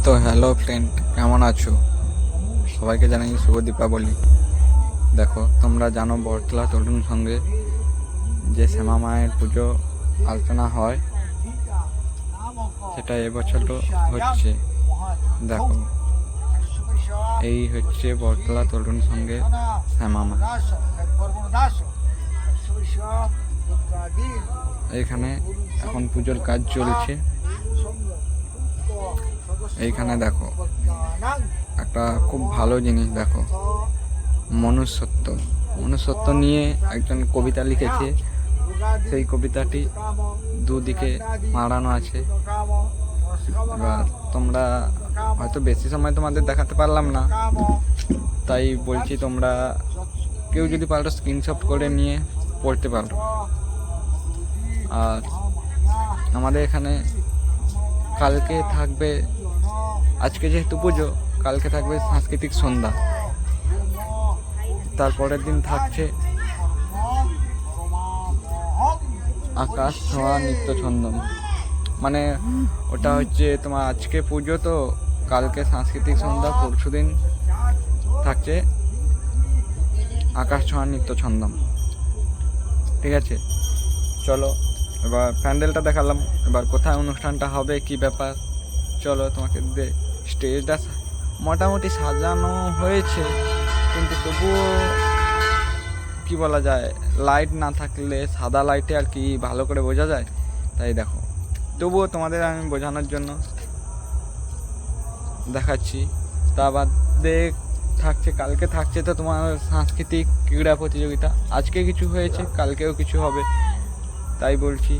তো hello friend, কেমন আছো? সবাইকে জানাই শুভ দীপাবলি। দেখো, তোমরা জানো বটতলা তরুণ সঙ্গে যে শ্যামা মায়ের পুজো আলোচনা হয়, সেটা এবছরও হচ্ছে। দেখো, এই হচ্ছে বটতলা তরুণ সঙ্গে শ্যামা মা। এখানে এখন পুজোর কাজ চলছে। এইখানে দেখো একটা খুব ভালো জিনিস, দেখো মনুষ্যত্ব নিয়ে একজন কবিতা লিখেছে। সেই কবিতাটি দুদিকে মাড়ানো আছে। এবার তোমরা হয়তো বেশি সময় তোমাদের দেখাতে পারলাম না, তাই বলছি তোমরা কেউ যদি পারো স্ক্রিনশট করে নিয়ে পড়তে পারো। আর আমাদের এখানে কালকে থাকবে, আজকে যেহেতু পুজো, কালকে থাকবে সাংস্কৃতিক সন্ধ্যা। তারপরের দিন থাকছে আকাশ ছোঁয়া নৃত্য ছন্দন। মানে ওটা হচ্ছে তোমার আজকে পুজো, তো কালকে সাংস্কৃতিক সন্ধ্যা, পরশু দিন থাকছে আকাশ ছোঁয়া নৃত্য ছন্দন। ঠিক আছে, চলো এবার প্যান্ডেলটা দেখালাম। এবার কোথায় অনুষ্ঠানটা হবে, কি ব্যাপার, চলো তোমাকে স্টেজটা মোটামুটি সাজানো হয়েছে, কিন্তু তবুও কি বলা যায়, লাইট না থাকলে সাদা লাইটে আর কি ভালো করে বোঝা যায়। তাই দেখো, তবুও তোমাদের আমি বোঝানোর জন্য দেখাচ্ছি। তা বাদে কালকে থাকছে তো তোমার সাংস্কৃতিক ক্রীড়া প্রতিযোগিতা। আজকে কিছু হয়েছে, কালকেও কিছু হবে, তাই বলছি